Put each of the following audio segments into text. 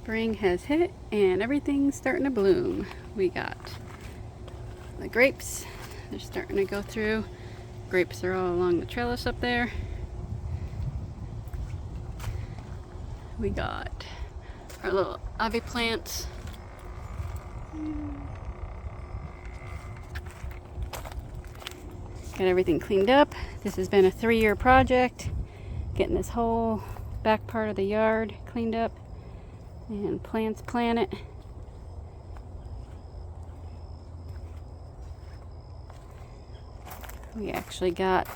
Spring has hit and everything's starting to bloom. We got the grapes. They're starting to go through. Grapes are all along the trellis up there. We got our little ivy plants. Got everything cleaned up. This has been a 3-year project, getting this whole back part of the yard cleaned up and plants planted. We actually got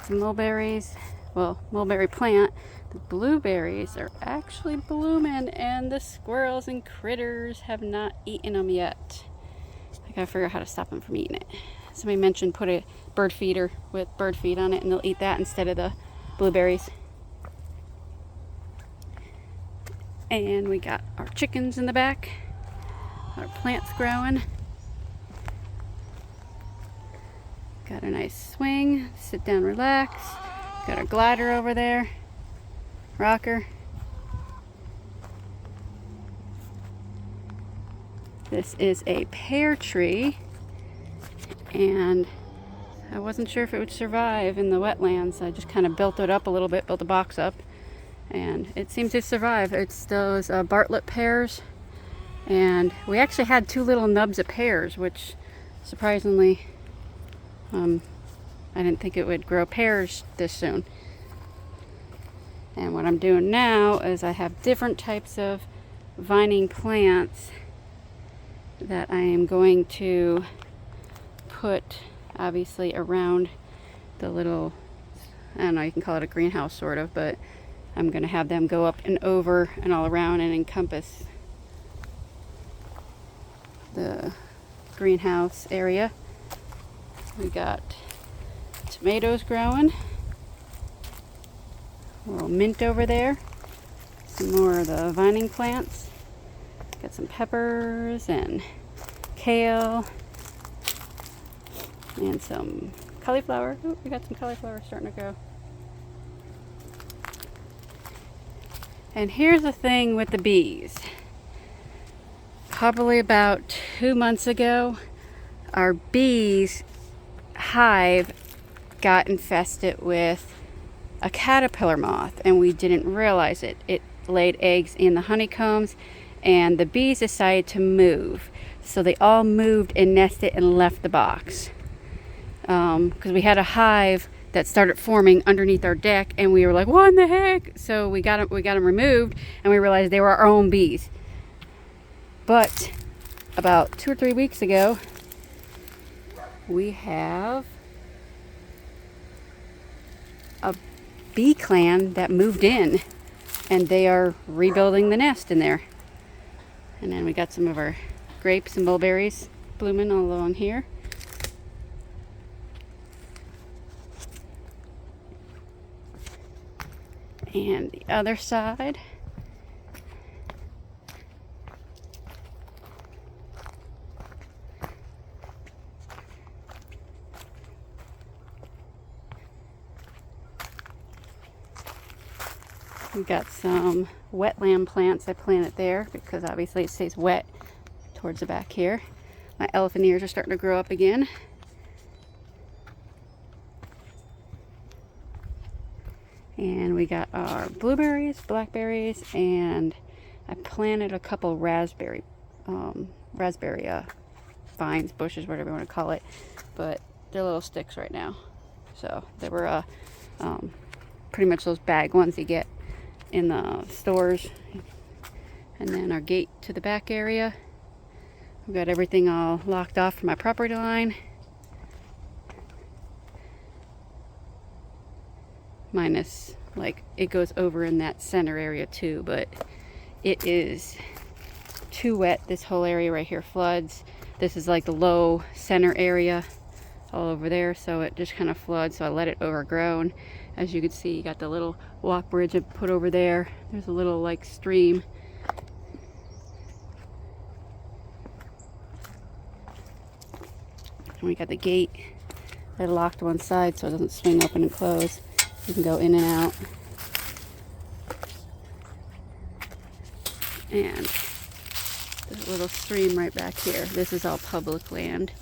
some mulberries. Well, mulberry plant. The blueberries are actually blooming and the squirrels and critters have not eaten them yet. I gotta figure out how to stop them from eating it. Somebody mentioned put a bird feeder with bird feed on it and they'll eat that instead of the blueberries. And we got our chickens in the back. Our plants growing. Got a nice swing, sit down, relax. Got our glider over there, rocker. This is a pear tree, and I wasn't sure if it would survive in the wetlands. I just kind of built it up a little bit, built the box up, and it seemed to survive. It's those Bartlett pears, and we actually had 2 little nubs of pears, which surprisingly, I didn't think it would grow pears this soon. And what I'm doing now is I have different types of vining plants that I am going to put obviously around the little, I don't know, you can call it a greenhouse sort of, but I'm going to have them go up and over and all around and encompass the greenhouse area. We got tomatoes growing, a little mint over there, some more of the vining plants. Got some peppers and kale and some cauliflower. Oh, we got some cauliflower starting to grow. And here's the thing with the bees. Probably about 2 months ago, our bees hive got infested with a caterpillar moth and we didn't realize it. It laid eggs in the honeycombs and the bees decided to move. So they all moved and nested and left the box. Because we had a hive that started forming underneath our deck and we were like, what in the heck? So we got them removed and we realized they were our own bees. But about 2 or 3 weeks ago, we have a bee clan that moved in and they are rebuilding the nest in there. And then we got some of our grapes and mulberries blooming all along here. And the other side, we got some wetland plants I planted there because obviously it stays wet towards the back here. My elephant ears are starting to grow up again. And we got our blueberries, blackberries, and I planted a couple raspberry vines, bushes, whatever you want to call it. But they're little sticks right now. So they were pretty much those bag ones you get in the stores. And then our gate to the back area. We've got everything all locked off from my property line. Minus, like, it goes over in that center area too, but it is too wet. This whole area right here floods. This is like the low center area all over there, so it just kind of floods, so I let it overgrow. And as you can see, you got the little walk bridge I put over there. There's a little like stream. And we got the gate. I locked one side so it doesn't swing open and close. You can go in and out. And there's a little stream right back here. This is all public land.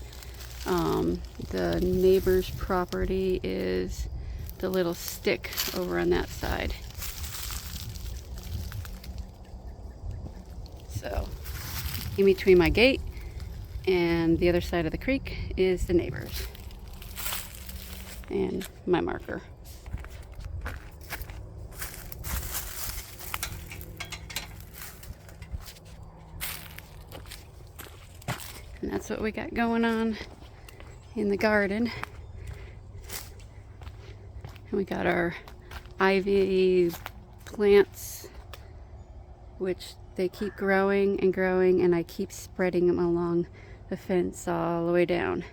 The neighbor's property is the little stick over on that side. So, in between my gate and the other side of the creek is the neighbor's. And my marker. And that's what we got going on in the garden. And we got our ivy plants, which they keep growing and growing, and I keep spreading them along the fence all the way down.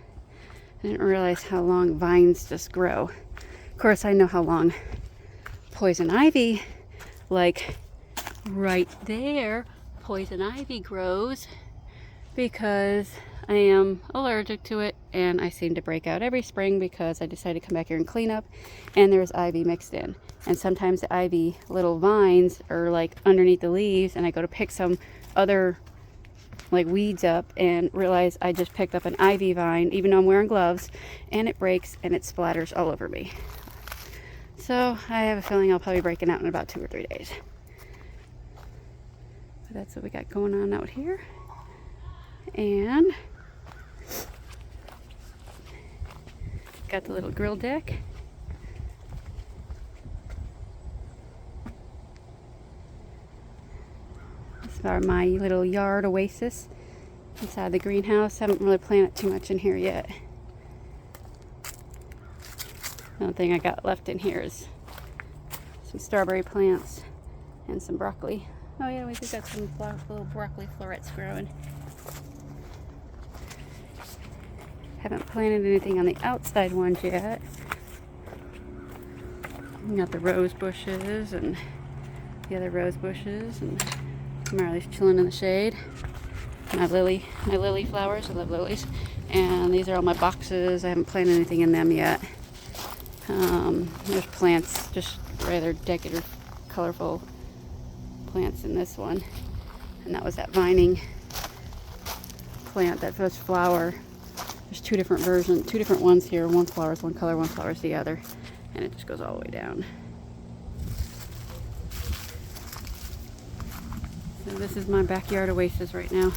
I didn't realize how long vines just grow. Of course, I know how long poison ivy, like right there, poison ivy grows, because I am allergic to it, and I seem to break out every spring because I decided to come back here and clean up, and there's ivy mixed in. And sometimes the ivy little vines are like underneath the leaves, and I go to pick some other like weeds up and realize I just picked up an ivy vine, even though I'm wearing gloves, and it breaks and it splatters all over me. So I have a feeling I'll probably break it out in about 2 or 3 days. But that's what we got going on out here. And got the little grill deck. My little yard oasis inside the greenhouse. I haven't really planted too much in here yet. The only thing I got left in here is some strawberry plants and some broccoli. Oh yeah, we got some little broccoli florets growing. Haven't planted anything on the outside ones yet. We got the rose bushes and the other rose bushes, and Marley's chilling in the shade. My lily flowers, I love lilies. And these are all my boxes. I haven't planted anything in them yet. There's plants, just rather decorative, colorful plants in this one. And that was that vining plant, that first flower. There's two different versions, two different ones here. One flowers one color, one flowers the other. And it just goes all the way down. So this is my backyard oasis right now.